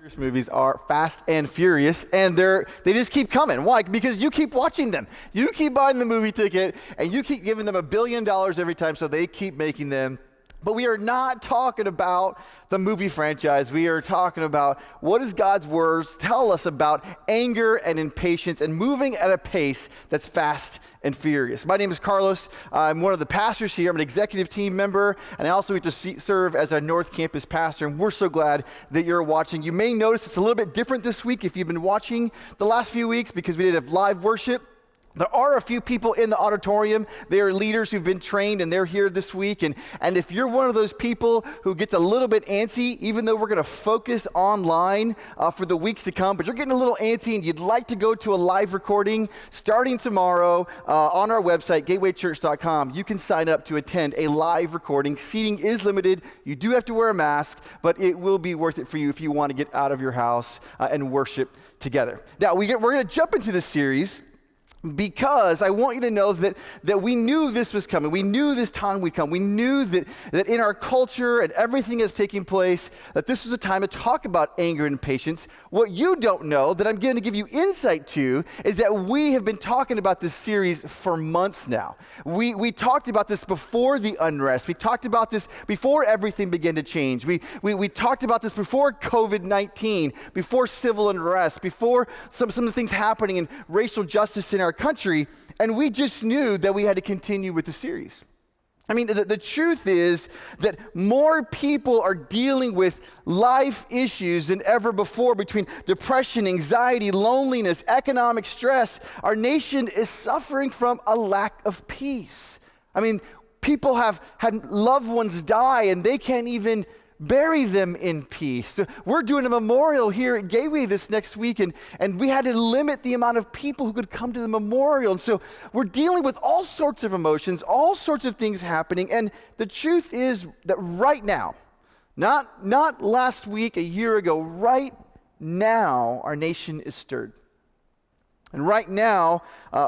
Furious movies are Fast and Furious, and they just keep coming. Why? Because you keep watching them. You keep buying the movie ticket, and you keep giving them $1 billion every time, so they keep making them. But we are not talking about the movie franchise. We are talking about what does God's words tell us about anger and impatience and moving at a pace that's fast and furious. My name is Carlos. I'm one of the pastors here. I'm an executive team member, and I also get to serve as our North Campus pastor, and we're so glad that you're watching. You may notice it's a little bit different this week if you've been watching the last few weeks because we did have live worship. There are a few people in the auditorium. They are leaders who've been trained, and they're here this week. And if you're one of those people who gets a little bit antsy, even though we're going to focus online for the weeks to come, but you're getting a little antsy and you'd like to go to a live recording starting tomorrow on our website, gatewaychurch.com, you can sign up to attend a live recording. Seating is limited. You do have to wear a mask, but it will be worth it for you if you want to get out of your house and worship together. Now, we're going to jump into this series because I want you to know that we knew this was coming. We knew this time would come. We knew that in our culture and everything that's taking place, that this was a time to talk about anger and patience. What you don't know, that I'm going to give you insight to, is that we have been talking about this series for months now. We talked about this before the unrest. We talked about this before everything began to change. We talked about this before COVID-19, before civil unrest, before some of the things happening in racial justice in our country, and we just knew that we had to continue with the series. I mean, the truth is that more people are dealing with life issues than ever before between depression, anxiety, loneliness, economic stress. Our nation is suffering from a lack of peace. I mean, people have had loved ones die and they can't even bury them in peace. So we're doing a memorial here at Gateway this next week, and we had to limit the amount of people who could come to the memorial. And so we're dealing with all sorts of emotions, all sorts of things happening. And the truth is that right now, not last week, a year ago, right now, our nation is stirred. And right now,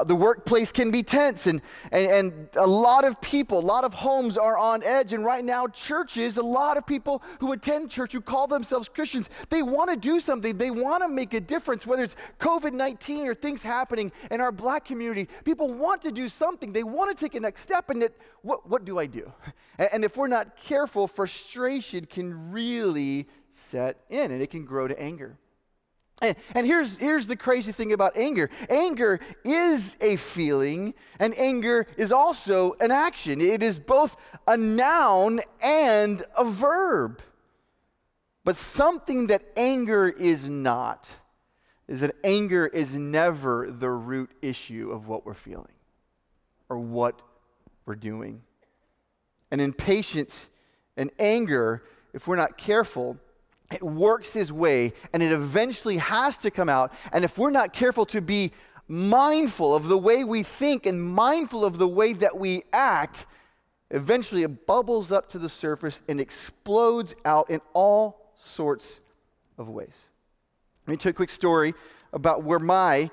the workplace can be tense, and a lot of people, a lot of homes are on edge. And right now, churches, a lot of people who attend church, who call themselves Christians, they want to do something. They want to make a difference, whether it's COVID-19 or things happening in our Black community. People want to do something. They want to take a next step, and what do I do? And if we're not careful, frustration can really set in, and it can grow to anger. And here's the crazy thing about anger. Anger is a feeling, and anger is also an action. It is both a noun and a verb. But something that anger is not is that anger is never the root issue of what we're feeling or what we're doing. And impatience and anger, if we're not careful, it works its way, and it eventually has to come out. And if we're not careful to be mindful of the way we think and mindful of the way that we act, eventually it bubbles up to the surface and explodes out in all sorts of ways. Let me tell you a quick story about where my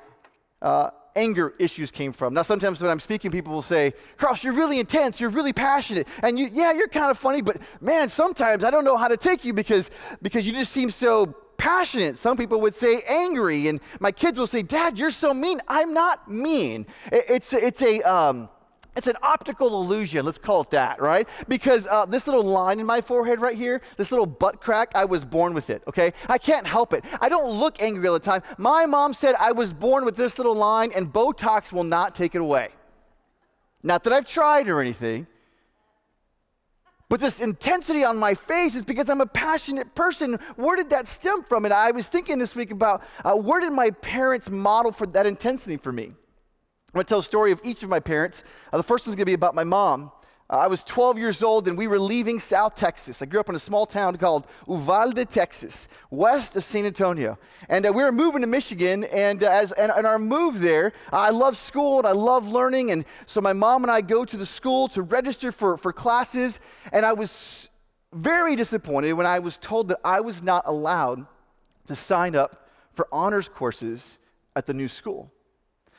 anger issues came from. Now, sometimes when I'm speaking, people will say, Carlos, you're really intense, you're really passionate, and you're kind of funny, but man, sometimes I don't know how to take you because you just seem so passionate. Some people would say angry, and my kids will say, Dad, you're so mean. I'm not mean. It's an optical illusion, let's call it that, right? Because this little line in my forehead right here, this little butt crack, I was born with it, okay? I can't help it. I don't look angry all the time. My mom said I was born with this little line, and Botox will not take it away. Not that I've tried or anything, but this intensity on my face is because I'm a passionate person. Where did that stem from? And I was thinking this week about where did my parents model for that intensity for me? I'm going to tell a story of each of my parents. The first one's going to be about my mom. I was 12 years old, and we were leaving South Texas. I grew up in a small town called Uvalde, Texas, west of San Antonio. And we were moving to Michigan, and our move there, I love school, and I love learning. And so my mom and I go to the school to register for classes, and I was very disappointed when I was told that I was not allowed to sign up for honors courses at the new school.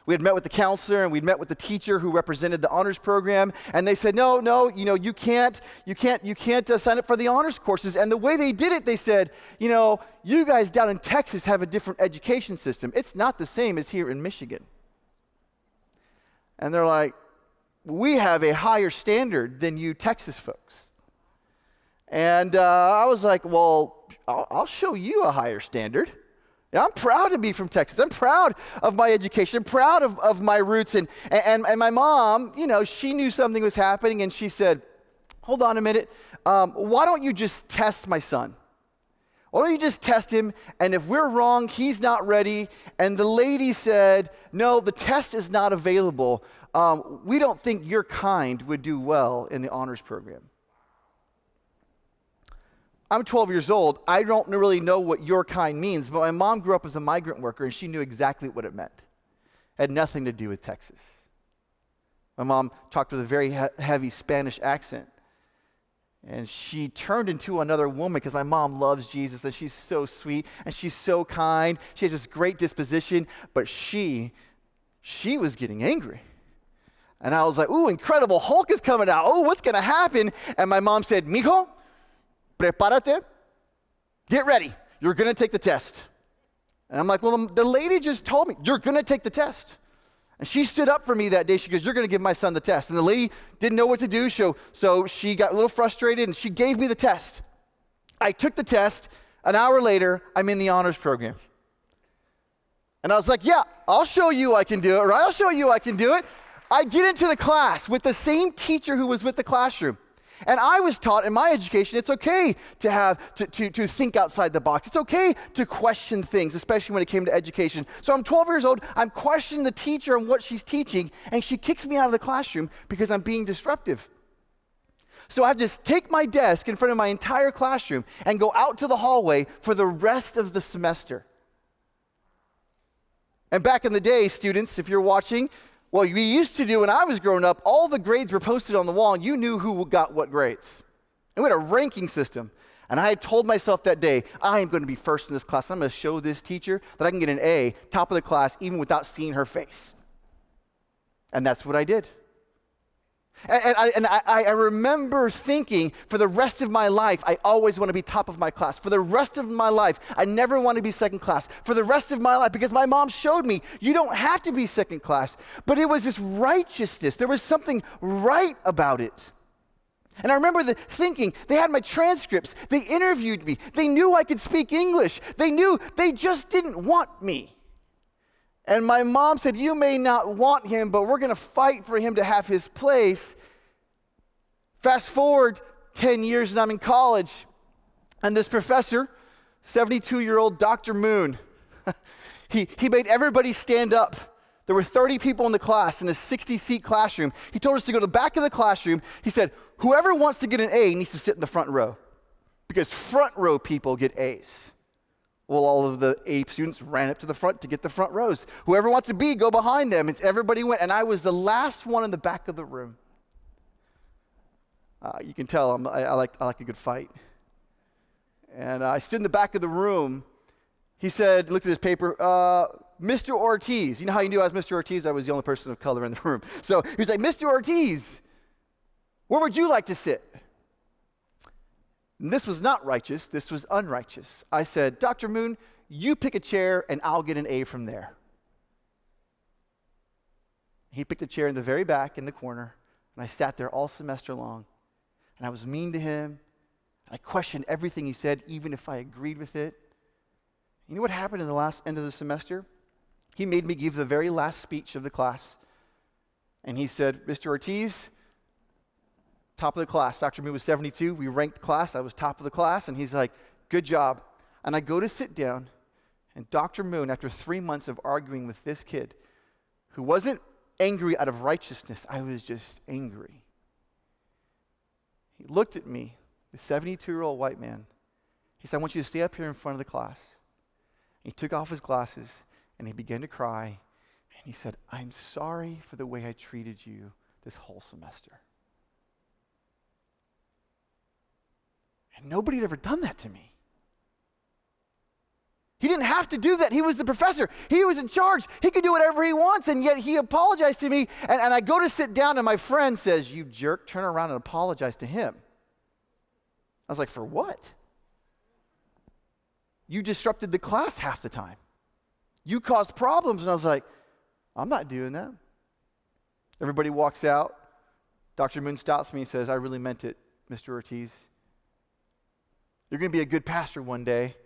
We had met with the counselor and we'd met with the teacher who represented the honors program, and they said, no, you can't sign up for the honors courses. And the way they did it, they said, you guys down in Texas have a different education system. It's not the same as here in Michigan. And they're like, we have a higher standard than you Texas folks. And I was like, well, I'll show you a higher standard. And I'm proud to be from Texas. I'm proud of my education. I'm proud of my roots. And my mom, she knew something was happening, and she said, hold on a minute. Why don't you just test my son? Why don't you just test him? And if we're wrong, he's not ready. And the lady said, no, the test is not available. We don't think your kind would do well in the honors program. I'm 12 years old. I don't really know what your kind means, but my mom grew up as a migrant worker, and she knew exactly what it meant. It had nothing to do with Texas. My mom talked with a very heavy Spanish accent, and she turned into another woman because my mom loves Jesus, and she's so sweet, and she's so kind. She has this great disposition, but she was getting angry. And I was like, ooh, Incredible Hulk is coming out. Oh, what's going to happen? And my mom said, mijo, prepárate, get ready. You're going to take the test. And I'm like, well, the lady just told me, you're going to take the test. And she stood up for me that day. She goes, you're going to give my son the test. And the lady didn't know what to do, so she got a little frustrated, and she gave me the test. I took the test. An hour later, I'm in the honors program. And I was like, yeah, I'll show you I can do it, right? I'll show you I can do it. I get into the class with the same teacher who was with the classroom. And I was taught in my education, it's okay to think outside the box. It's okay to question things, especially when it came to education. So I'm 12 years old, I'm questioning the teacher and what she's teaching, and she kicks me out of the classroom because I'm being disruptive. So I have to take my desk in front of my entire classroom and go out to the hallway for the rest of the semester. And back in the day, students, if you're watching, well, we used to do when I was growing up, all the grades were posted on the wall, and you knew who got what grades. And we had a ranking system. And I had told myself that day, I am going to be first in this class. I'm going to show this teacher that I can get an A, top of the class, even without seeing her face. And that's what I did. And I remember thinking, for the rest of my life, I always want to be top of my class. For the rest of my life, I never want to be second class. For the rest of my life, because my mom showed me, you don't have to be second class. But it was this righteousness. There was something right about it. And I remember thinking, they had my transcripts. They interviewed me. They knew I could speak English. They just didn't want me. And my mom said, you may not want him, but we're going to fight for him to have his place. Fast forward 10 years and I'm in college. And this professor, 72-year-old Dr. Moon, he made everybody stand up. There were 30 people in the class in a 60-seat classroom. He told us to go to the back of the classroom. He said, whoever wants to get an A needs to sit in the front row, because front row people get A's. Well, all of the A students ran up to the front to get the front rows. Whoever wants a B, go behind them. Everybody went, and I was the last one in the back of the room. You can tell I like a good fight. And I stood in the back of the room. He said, looked at his paper, Mr. Ortiz. You know how you knew I was Mr. Ortiz? I was the only person of color in the room. So he was like, Mr. Ortiz, where would you like to sit? And this was not righteous, this was unrighteous. I said, Dr. Moon, you pick a chair and I'll get an A from there. He picked a chair in the very back in the corner, and I sat there all semester long. And I was mean to him. I questioned everything he said, even if I agreed with it. You know what happened in the last end of the semester? He made me give the very last speech of the class. And he said, Mr. Ortiz, top of the class. Dr. Moon was 72. We ranked the class. I was top of the class. And he's like, good job. And I go to sit down. And Dr. Moon, after 3 months of arguing with this kid, who wasn't angry out of righteousness, I was just angry. He looked at me, the 72-year-old white man. He said, I want you to stay up here in front of the class. And he took off his glasses, and he began to cry. And he said, I'm sorry for the way I treated you this whole semester. And nobody had ever done that to me. He didn't have to do that. He was the professor. He was in charge. He could do whatever he wants, and yet he apologized to me. And I go to sit down, and my friend says, "You jerk, turn around and apologize to him." I was like, "For what? You disrupted the class half the time. You caused problems." And I was like, "I'm not doing that." Everybody walks out. Dr. Moon stops me and says, "I really meant it, Mr. Ortiz. You're going to be a good pastor one day."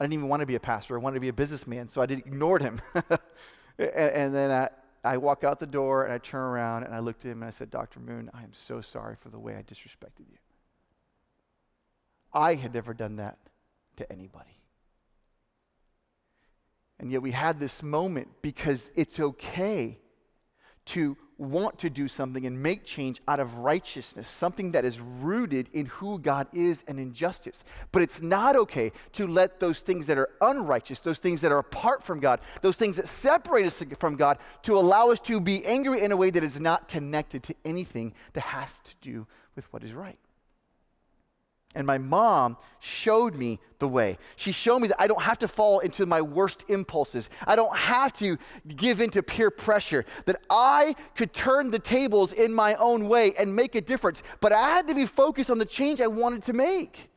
I didn't even want to be a pastor. I wanted to be a businessman, so I ignored him. and then I walk out the door, and I turn around, and I looked at him, and I said, "Dr. Moon, I am so sorry for the way I disrespected you. I had never done that to anybody." And yet we had this moment because it's okay to want to do something and make change out of righteousness, something that is rooted in who God is and in justice. But it's not okay to let those things that are unrighteous, those things that are apart from God, those things that separate us from God, to allow us to be angry in a way that is not connected to anything that has to do with what is right. And my mom showed me the way. She showed me that I don't have to fall into my worst impulses. I don't have to give in to peer pressure, that I could turn the tables in my own way and make a difference. But I had to be focused on the change I wanted to make.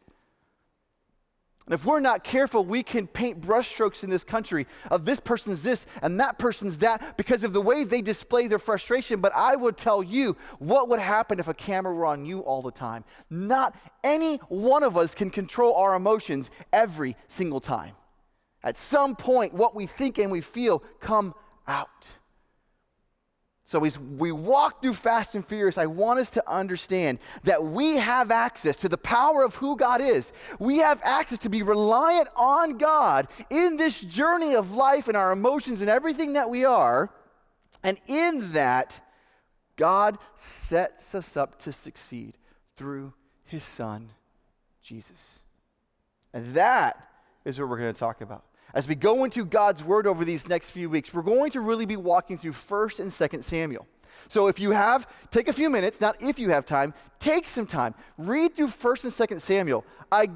And if we're not careful, we can paint brushstrokes in this country of this person's this and that person's that because of the way they display their frustration. But I would tell you what would happen if a camera were on you all the time. Not any one of us can control our emotions every single time. At some point, what we think and we feel come out. So as we walk through Fast and Furious, I want us to understand that we have access to the power of who God is. We have access to be reliant on God in this journey of life and our emotions and everything that we are. And in that, God sets us up to succeed through his Son, Jesus. And that is what we're going to talk about. As we go into God's word over these next few weeks, we're going to really be walking through 1st and 2nd Samuel. So if you have, take a few minutes, not if you have time, take some time. Read through 1st and 2nd Samuel. I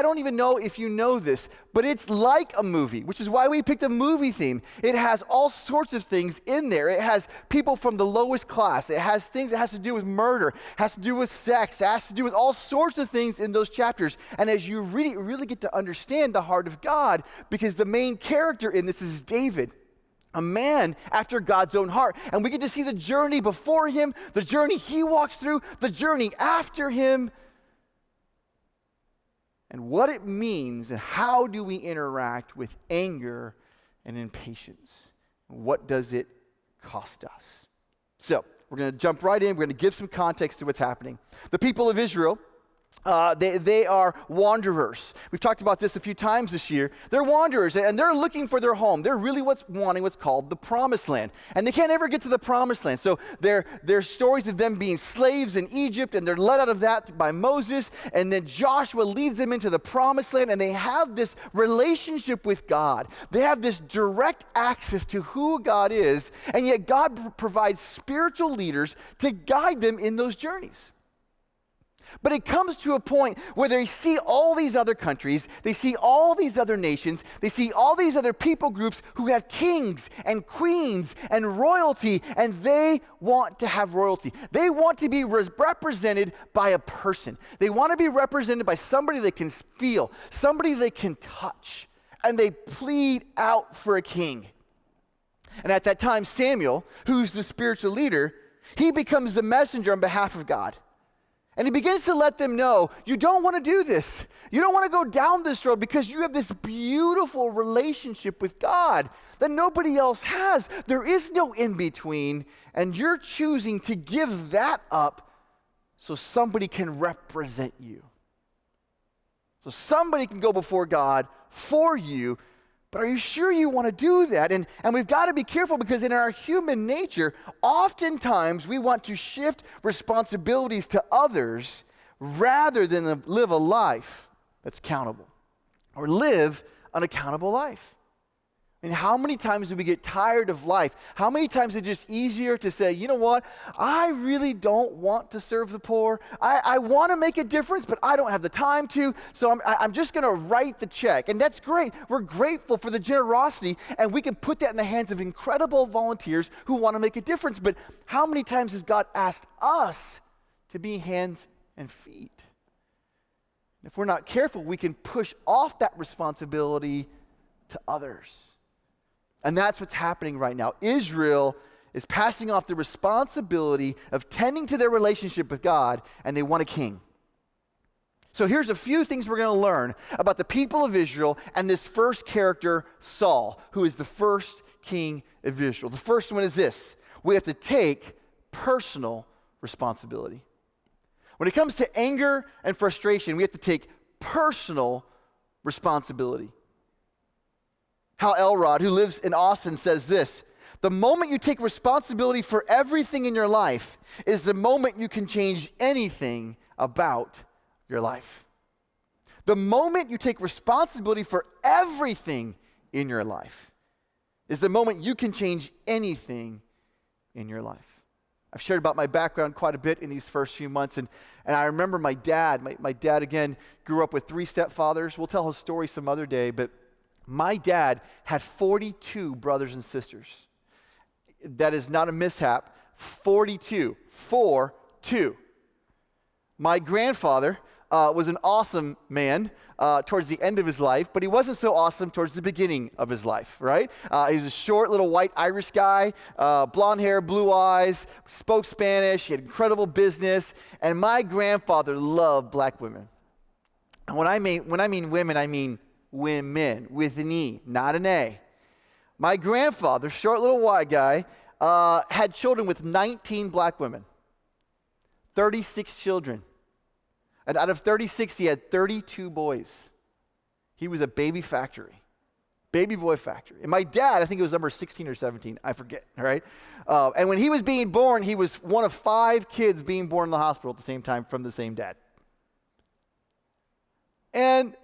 don't even know if you know this, but it's like a movie, which is why we picked a movie theme. It has all sorts of things in there. It has people from the lowest class. It has things that has to do with murder, has to do with sex, it has to do with all sorts of things in those chapters. And as you read it, you really get to understand the heart of God, because the main character in this is David, a man after God's own heart. And we get to see the journey before him, the journey he walks through, the journey after him, and what it means and how do we interact with anger and impatience. What does it cost us? So we're going to jump right in. We're going to give some context to what's happening. The people of Israel, they are wanderers. We've talked about this a few times this year. They're wanderers, and they're looking for their home. They're really wanting what's called the promised land. And they can't ever get to the promised land. So there's stories of them being slaves in Egypt, and they're led out of that by Moses. And then Joshua leads them into the promised land, and they have this relationship with God. They have this direct access to who God is, and yet God provides spiritual leaders to guide them in those journeys. But it comes to a point where they see all these other countries, they see all these other nations, they see all these other people groups who have kings and queens and royalty, and they want to have royalty. They want to be represented by a person. They want to be represented by somebody they can feel, somebody they can touch, and they plead out for a king. And at that time, Samuel, who's the spiritual leader, he becomes the messenger on behalf of God. And he begins to let them know, you don't want to do this. You don't want to go down this road because you have this beautiful relationship with God that nobody else has. There is no in-between, and you're choosing to give that up so somebody can represent you. So somebody can go before God for you. But are you sure you want to do that? And we've got to be careful, because in our human nature, oftentimes we want to shift responsibilities to others rather than live a life that's accountable or live an accountable life. And how many times do we get tired of life? How many times is it just easier to say, you know what, I really don't want to serve the poor. I want to make a difference, but I don't have the time to, so I'm just going to write the check. And that's great. We're grateful for the generosity, and we can put that in the hands of incredible volunteers who want to make a difference. But how many times has God asked us to be hands and feet? If we're not careful, we can push off that responsibility to others. And that's what's happening right now. Israel is passing off the responsibility of tending to their relationship with God, and they want a king. So here's a few things we're going to learn about the people of Israel and this first character, Saul, who is the first king of Israel. The first one is this: we have to take personal responsibility. When it comes to anger and frustration, we have to take personal responsibility. Hal Elrod, who lives in Austin, says this: the moment you take responsibility for everything in your life is the moment you can change anything about your life. The moment you take responsibility for everything in your life is the moment you can change anything in your life. I've shared about my background quite a bit in these first few months, and I remember my dad, again, grew up with 3 stepfathers. We'll tell his story some other day, but my dad had 42 brothers and sisters. That is not a mishap. 42. 4-2. My grandfather was an awesome man towards the end of his life, but he wasn't so awesome towards the beginning of his life, right? He was a short little white Irish guy, blonde hair, blue eyes, spoke Spanish, he had incredible business, and my grandfather loved black women. And when I mean women, I mean women with an E, not an A. My grandfather, short little white guy, had children with 19 black women, 36 children. And out of 36, he had 32 boys. He was a baby factory, baby boy factory. And my dad, I think it was number 16 or 17, I forget, all right? And when he was being born, he was one of 5 kids being born in the hospital at the same time from the same dad. And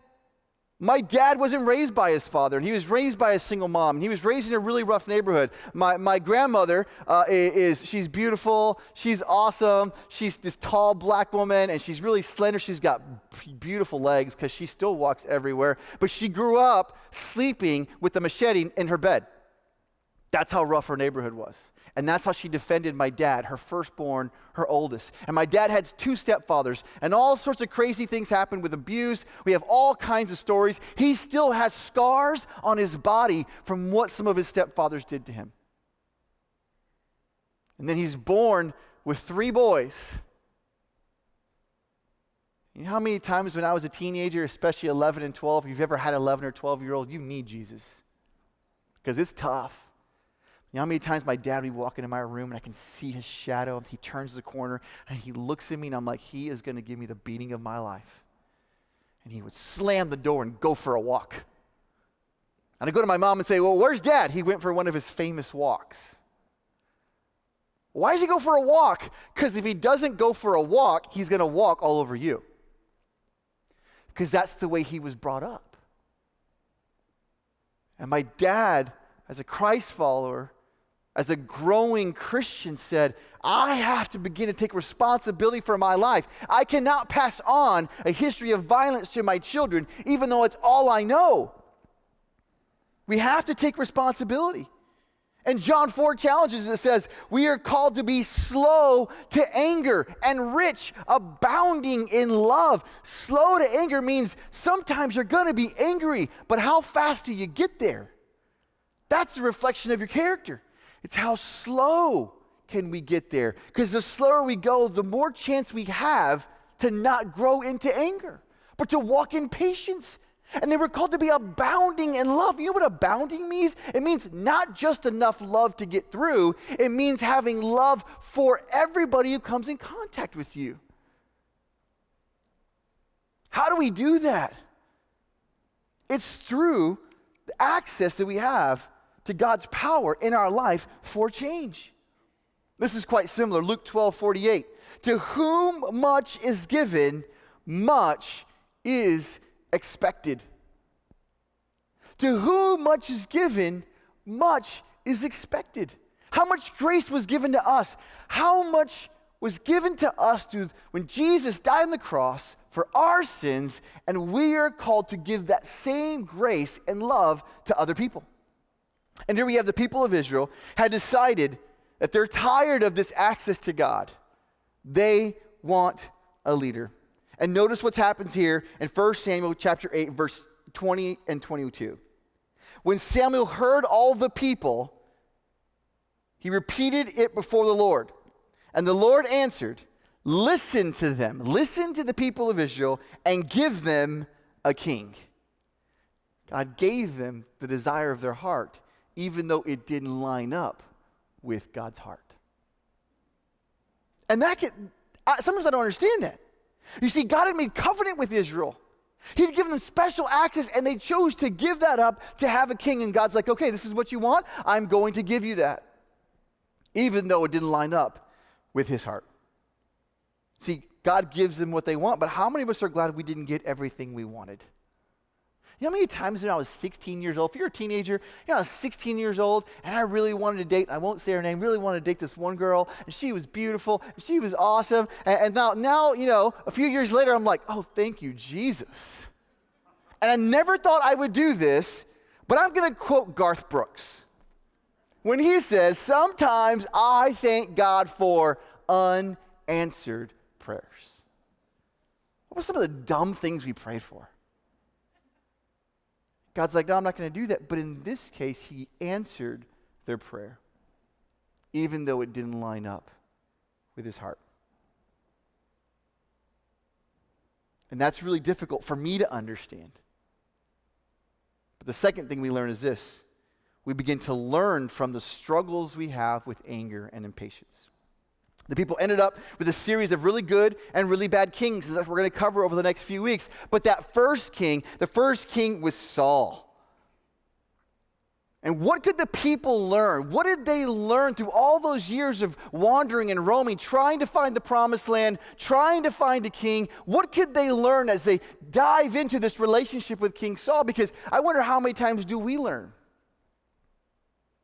my dad wasn't raised by his father, and he was raised by a single mom. And he was raised in a really rough neighborhood. My grandmother she's beautiful, she's awesome, she's this tall black woman, and she's really slender. She's got beautiful legs because she still walks everywhere. But she grew up sleeping with a machete in her bed. That's how rough her neighborhood was. And that's how she defended my dad, her firstborn, her oldest. And my dad had 2 stepfathers, and all sorts of crazy things happened with abuse. We have all kinds of stories. He still has scars on his body from what some of his stepfathers did to him. And then he's born with 3 boys. You know how many times when I was a teenager, especially 11 and 12, if you've ever had an 11 or 12-year-old, you need Jesus. Because it's tough. You know how many times my dad would be walking in my room and I can see his shadow, and he turns the corner and he looks at me and I'm like, he is going to give me the beating of my life. And he would slam the door and go for a walk. And I'd go to my mom and say, well, where's Dad? He went for one of his famous walks. Why does he go for a walk? Because if he doesn't go for a walk, he's going to walk all over you. Because that's the way he was brought up. And my dad, as a Christ follower, as a growing Christian, said, I have to begin to take responsibility for my life. I cannot pass on a history of violence to my children, even though it's all I know. We have to take responsibility. And John 4 challenges us, it says, we are called to be slow to anger and rich, abounding in love. Slow to anger means sometimes you're going to be angry, but how fast do you get there? That's the reflection of your character. It's how slow can we get there? Because the slower we go, the more chance we have to not grow into anger, but to walk in patience. And they were called to be abounding in love. You know what abounding means? It means not just enough love to get through. It means having love for everybody who comes in contact with you. How do we do that? It's through the access that we have to God's power in our life for change. This is quite similar. Luke 12:48. To whom much is given, much is expected. To whom much is given, much is expected. How much grace was given to us? How much was given to us when Jesus died on the cross for our sins, and we are called to give that same grace and love to other people. And here we have the people of Israel had decided that they're tired of this access to God. They want a leader. And notice what happens here in 1 Samuel chapter 8, verse 20 and 22. When Samuel heard all the people, he repeated it before the Lord. And the Lord answered, listen to them, listen to the people of Israel, and give them a king. God gave them the desire of their heart, even though it didn't line up with God's heart. And sometimes I don't understand that. You see, God had made covenant with Israel. He'd given them special access, and they chose to give that up to have a king. And God's like, okay, this is what you want. I'm going to give you that. Even though it didn't line up with his heart. See, God gives them what they want, but how many of us are glad we didn't get everything we wanted? You know how many times when I was 16 years old, if you're a teenager, I was 16 years old, and I really wanted to date, I won't say her name, really wanted to date this one girl, and she was beautiful, and she was awesome, and now, a few years later, I'm like, oh, thank you, Jesus. And I never thought I would do this, but I'm going to quote Garth Brooks. When he says, sometimes I thank God for unanswered prayers. What were some of the dumb things we prayed for? God's like, no, I'm not going to do that. But in this case, he answered their prayer, even though it didn't line up with his heart. And that's really difficult for me to understand. But the second thing we learn is this. We begin to learn from the struggles we have with anger and impatience. The people ended up with a series of really good and really bad kings that we're going to cover over the next few weeks. But that first king, the first king was Saul. And what could the people learn? What did they learn through all those years of wandering and roaming, trying to find the promised land, trying to find a king? What could they learn as they dive into this relationship with King Saul? Because I wonder how many times do we learn?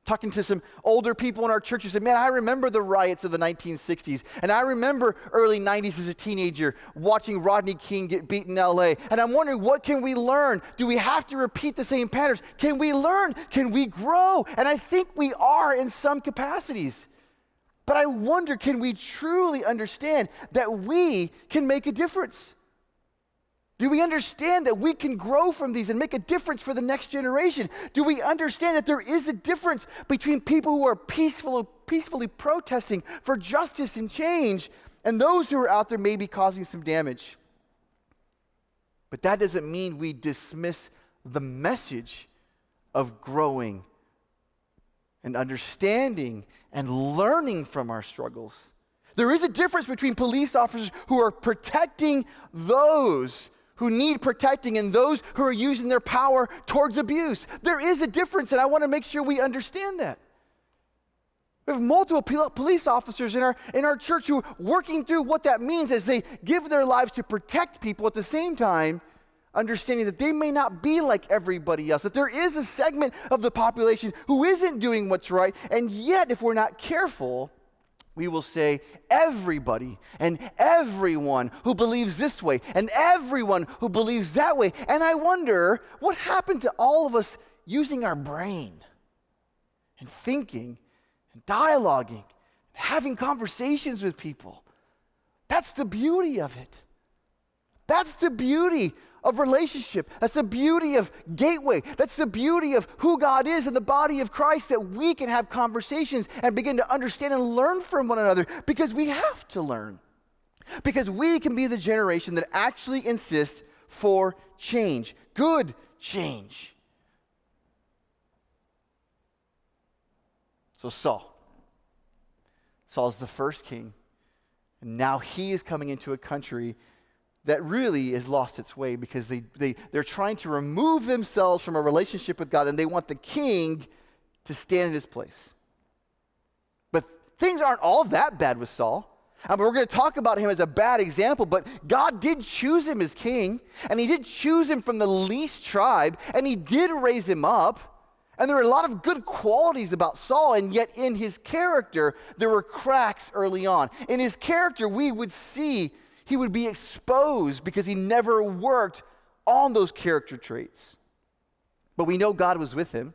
Talking to some older people in our church who said, man, I remember the riots of the 1960s, and I remember early 90s as a teenager watching Rodney King get beat in LA, and I'm wondering, what can we learn? Do we have to repeat the same patterns? Can we learn? Can we grow? And I think we are in some capacities. But I wonder, can we truly understand that we can make a difference? Do we understand that we can grow from these and make a difference for the next generation? Do we understand that there is a difference between people who are peacefully protesting for justice and change and those who are out there maybe causing some damage? But that doesn't mean we dismiss the message of growing and understanding and learning from our struggles. There is a difference between police officers who are protecting those who need protecting and those who are using their power towards abuse. There is a difference, and I want to make sure we understand that. We have multiple police officers in our church who are working through what that means as they give their lives to protect people, at the same time understanding that they may not be like everybody else, that there is a segment of the population who isn't doing what's right, and yet if we're not careful, we will say everybody and everyone who believes this way and everyone who believes that way. And I wonder what happened to all of us using our brain and thinking and dialoguing and having conversations with people. That's the beauty of it. That's the beauty of relationship. That's the beauty of Gateway. That's the beauty of who God is in the body of Christ, that we can have conversations and begin to understand and learn from one another, because we have to learn. Because we can be the generation that actually insists for change, good change. So Saul's the first king, and now he is coming into a country that really has lost its way, because they're trying to remove themselves from a relationship with God, and they want the king to stand in his place. But things aren't all that bad with Saul. We're going to talk about him as a bad example, but God did choose him as king, and he did choose him from the least tribe, and he did raise him up. And there were a lot of good qualities about Saul, and yet in his character, there were cracks early on. In his character, we would see he would be exposed because he never worked on those character traits. But we know God was with him.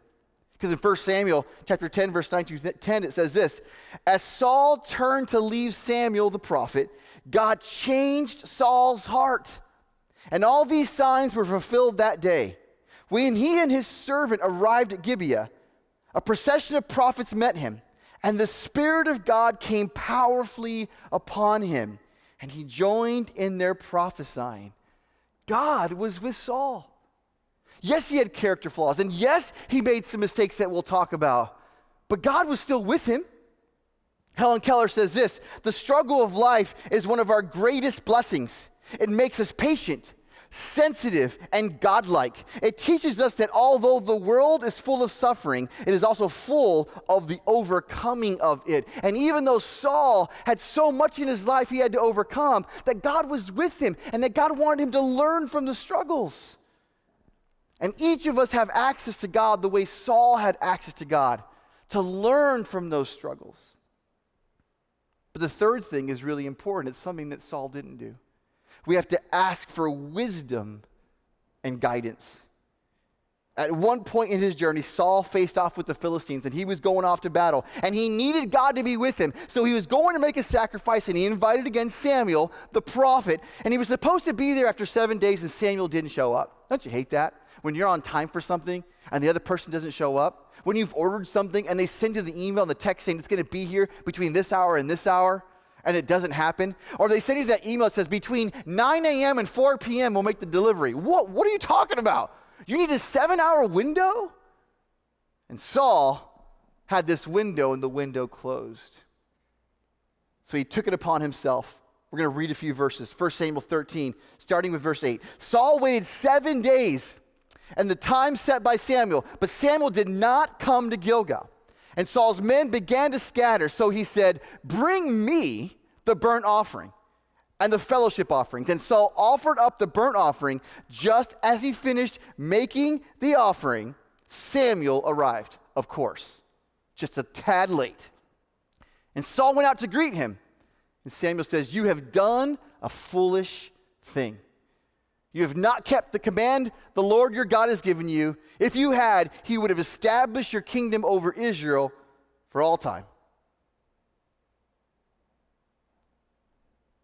Because in 1 Samuel chapter 10, verse 9 to 10, it says this: as Saul turned to leave Samuel the prophet, God changed Saul's heart. And all these signs were fulfilled that day. When he and his servant arrived at Gibeah, a procession of prophets met him, and the Spirit of God came powerfully upon him, and he joined in their prophesying. God was with Saul. Yes, he had character flaws, and yes, he made some mistakes that we'll talk about, but God was still with him. Helen Keller says this: the struggle of life is one of our greatest blessings. It makes us patient, sensitive, and godlike. It teaches us that although the world is full of suffering, it is also full of the overcoming of it. And even though Saul had so much in his life he had to overcome, that God was with him and that God wanted him to learn from the struggles. And each of us have access to God the way Saul had access to God, to learn from those struggles. But the third thing is really important. It's something that Saul didn't do. We have to ask for wisdom and guidance. At one point in his journey, Saul faced off with the Philistines, and he was going off to battle, and he needed God to be with him. So he was going to make a sacrifice, and he invited again Samuel, the prophet, and he was supposed to be there after 7 days, and Samuel didn't show up. Don't you hate that? When you're on time for something, and the other person doesn't show up? When you've ordered something, and they send you the email and the text saying it's going to be here between this hour and this hour, and it doesn't happen? Or they send you that email that says between 9 a.m. and 4 p.m. we'll make the delivery. What are you talking about? You need a 7-hour window? And Saul had this window, and the window closed. So he took it upon himself. We're going to read a few verses. 1 Samuel 13, starting with verse 8. Saul waited 7 days, and the time set by Samuel, but Samuel did not come to Gilgal. And Saul's men began to scatter, so he said, bring me the burnt offering and the fellowship offerings. And Saul offered up the burnt offering. Just as he finished making the offering, Samuel arrived, of course, just a tad late. And Saul went out to greet him. And Samuel says, you have done a foolish thing. You have not kept the command the Lord your God has given you. If you had, he would have established your kingdom over Israel for all time.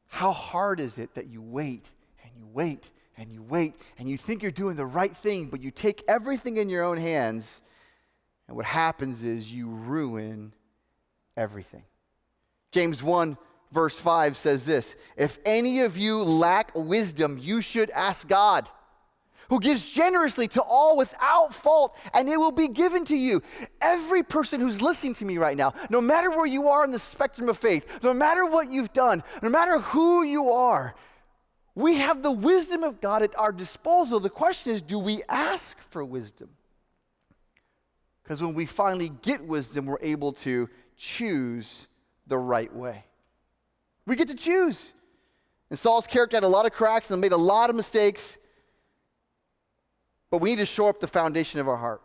How hard is it that you wait and you wait and you wait and you think you're doing the right thing, but you take everything in your own hands, and what happens is you ruin everything. James 1 verse 5 says this: if any of you lack wisdom, you should ask God, who gives generously to all without fault, and it will be given to you. Every person who's listening to me right now, no matter where you are in the spectrum of faith, no matter what you've done, no matter who you are, we have the wisdom of God at our disposal. The question is, do we ask for wisdom? Because when we finally get wisdom, we're able to choose the right way. We get to choose. And Saul's character had a lot of cracks and made a lot of mistakes. But we need to shore up the foundation of our heart.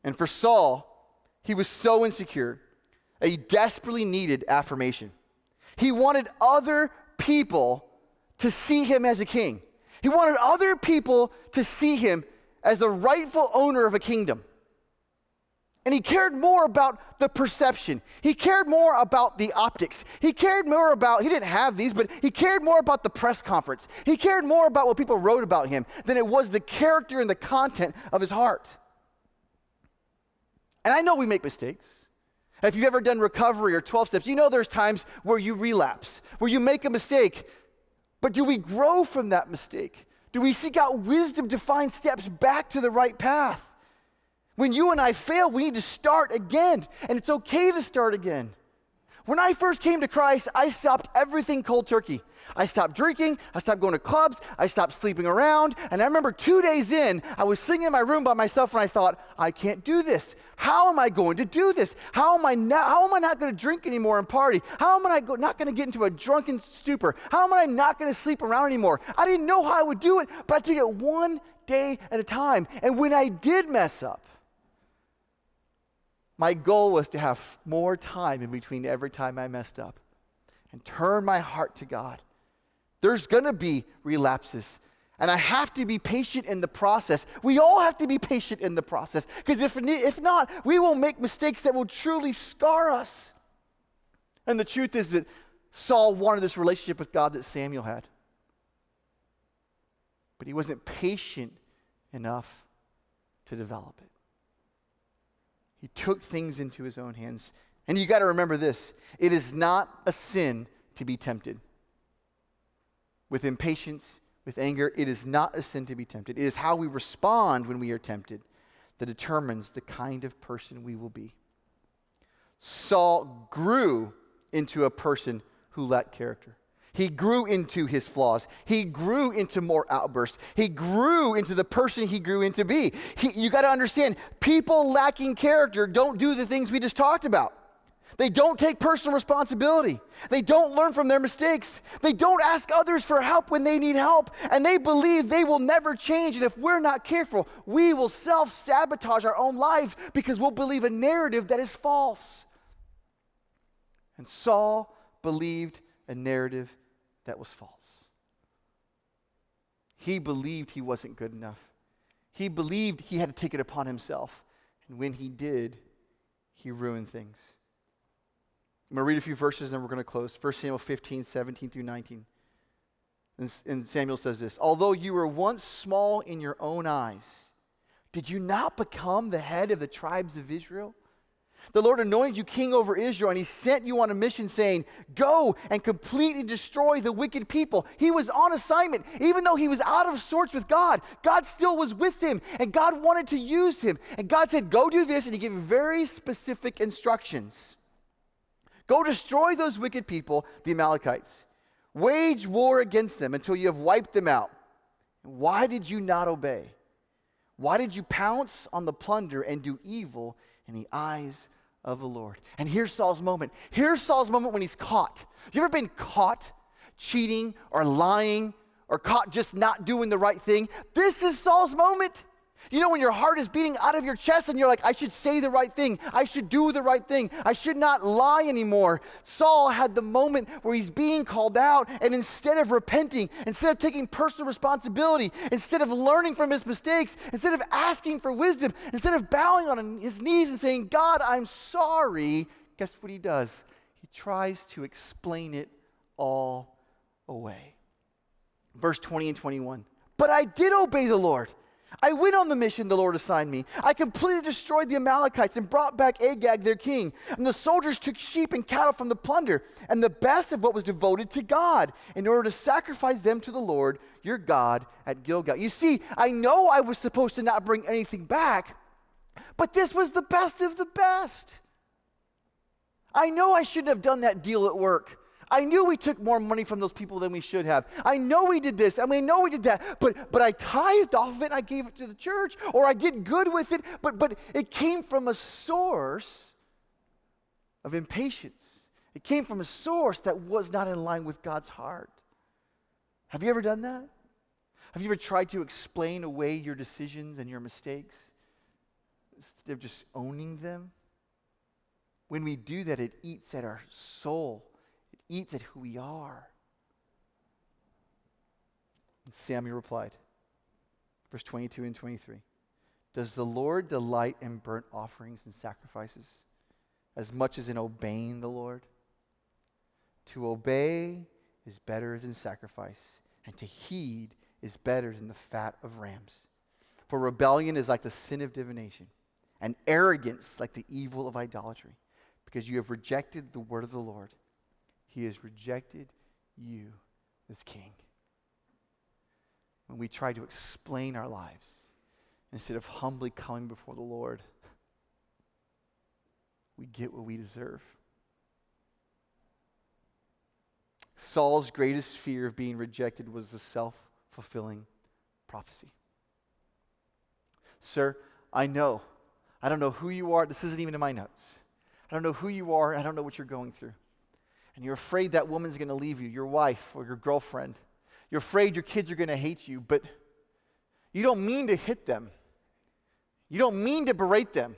And for Saul, he was so insecure that he desperately needed affirmation. He wanted other people to see him as a king. He wanted other people to see him as the rightful owner of a kingdom. And he cared more about the perception. He cared more about the optics. He cared more about, he didn't have these, but he cared more about the press conference. He cared more about what people wrote about him than it was the character and the content of his heart. And I know we make mistakes. If you've ever done recovery or 12 steps, you know there's times where you relapse, where you make a mistake. But do we grow from that mistake? Do we seek out wisdom to find steps back to the right path? When you and I fail, we need to start again, and it's okay to start again. When I first came to Christ, I stopped everything cold turkey. I stopped drinking, I stopped going to clubs, I stopped sleeping around, and I remember 2 days in, I was sitting in my room by myself and I thought, I can't do this. How am I going to do this? How am I not going to drink anymore and party? How am I not going to get into a drunken stupor? How am I not going to sleep around anymore? I didn't know how I would do it, but I took it one day at a time. And when I did mess up, my goal was to have more time in between every time I messed up and turn my heart to God. There's going to be relapses, and I have to be patient in the process. We all have to be patient in the process, because if not, we will make mistakes that will truly scar us. And the truth is that Saul wanted this relationship with God that Samuel had, but he wasn't patient enough to develop it. He took things into his own hands. And you got to remember this: it is not a sin to be tempted. With impatience, with anger, it is not a sin to be tempted. It is how we respond when we are tempted that determines the kind of person we will be. Saul grew into a person who lacked character. He grew into his flaws. He grew into more outbursts. He grew into the person he grew into be. You got to understand, people lacking character don't do the things we just talked about. They don't take personal responsibility. They don't learn from their mistakes. They don't ask others for help when they need help. And they believe they will never change. And if we're not careful, we will self-sabotage our own lives because we'll believe a narrative that is false. And Saul believed a narrative that was false. He believed he wasn't good enough. He believed he had to take it upon himself. And when he did, he ruined things. I'm going to read a few verses and we're going to close. 1 Samuel 15, 17 through 19. And Samuel says this: although you were once small in your own eyes, did you not become the head of the tribes of Israel? The Lord anointed you king over Israel, and he sent you on a mission saying, go and completely destroy the wicked people. He was on assignment. Even though he was out of sorts with God, God still was with him, and God wanted to use him. And God said, go do this, and he gave very specific instructions. Go destroy those wicked people, the Amalekites. Wage war against them until you have wiped them out. Why did you not obey? Why did you pounce on the plunder and do evil in the eyes of the Lord? And here's Saul's moment. Here's Saul's moment when he's caught. Have you ever been caught cheating or lying or caught just not doing the right thing? This is Saul's moment. You know, when your heart is beating out of your chest and you're like, I should say the right thing. I should do the right thing. I should not lie anymore. Saul had the moment where he's being called out, and instead of repenting, instead of taking personal responsibility, instead of learning from his mistakes, instead of asking for wisdom, instead of bowing on his knees and saying, God, I'm sorry, guess what he does? He tries to explain it all away. Verse 20 and 21. But I did obey the Lord. I went on the mission the Lord assigned me. I completely destroyed the Amalekites and brought back Agag, their king. And the soldiers took sheep and cattle from the plunder and the best of what was devoted to God in order to sacrifice them to the Lord, your God, at Gilgal. You see, I know I was supposed to not bring anything back, but this was the best of the best. I know I shouldn't have done that deal at work. I knew we took more money from those people than we should have. I know we did this, and we know we did that, but I tithed off of it and I gave it to the church, or I did good with it, but it came from a source of impatience. It came from a source that was not in line with God's heart. Have you ever done that? Have you ever tried to explain away your decisions and your mistakes instead of just owning them? When we do that, it eats at our soul. Eats at who we are. And Samuel replied, verse 22 and 23, does the Lord delight in burnt offerings and sacrifices as much as in obeying the Lord? To obey is better than sacrifice, and to heed is better than the fat of rams. For rebellion is like the sin of divination, and arrogance like the evil of idolatry, because you have rejected the word of the Lord. He has rejected you as king. When we try to explain our lives instead of humbly coming before the Lord, we get what we deserve. Saul's greatest fear of being rejected was the self-fulfilling prophecy. Sir, I don't know who you are. This isn't even in my notes. I don't know who you are. I don't know what you're going through. And you're afraid that woman's going to leave you, your wife or your girlfriend. You're afraid your kids are going to hate you, but you don't mean to hit them. You don't mean to berate them,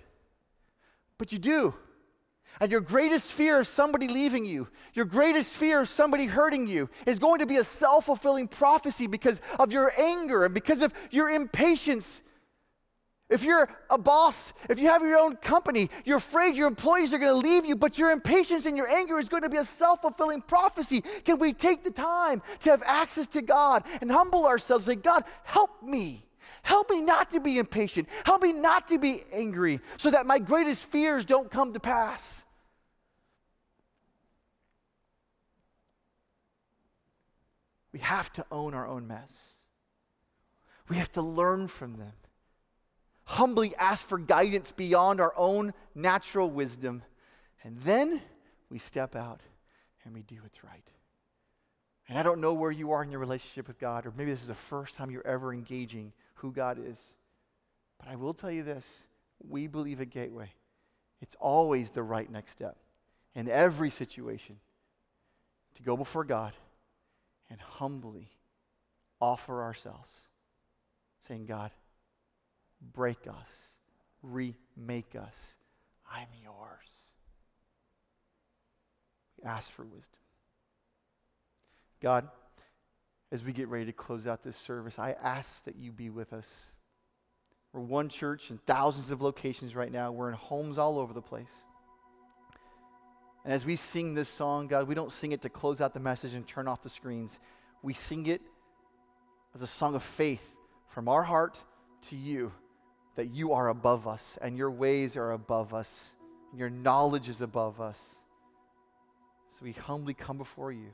but you do. And your greatest fear of somebody leaving you, your greatest fear of somebody hurting you is going to be a self-fulfilling prophecy because of your anger and because of your impatience. If you're a boss, if you have your own company, you're afraid your employees are going to leave you, but your impatience and your anger is going to be a self-fulfilling prophecy. Can we take the time to have access to God and humble ourselves and say, God, help me. Help me not to be impatient. Help me not to be angry so that my greatest fears don't come to pass. We have to own our own mess. We have to learn from them. Humbly ask for guidance beyond our own natural wisdom. And then we step out and we do what's right. And I don't know where you are in your relationship with God, or maybe this is the first time you're ever engaging who God is. But I will tell you this, we believe at Gateway, it's always the right next step in every situation to go before God and humbly offer ourselves, saying, God, break us, remake us. I'm yours. We ask for wisdom. God, as we get ready to close out this service, I ask that you be with us. We're one church in thousands of locations right now. We're in homes all over the place. And as we sing this song, God, we don't sing it to close out the message and turn off the screens. We sing it as a song of faith from our heart to you, that you are above us and your ways are above us and your knowledge is above us. So we humbly come before you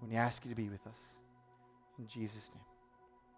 when we ask you to be with us. In Jesus' name.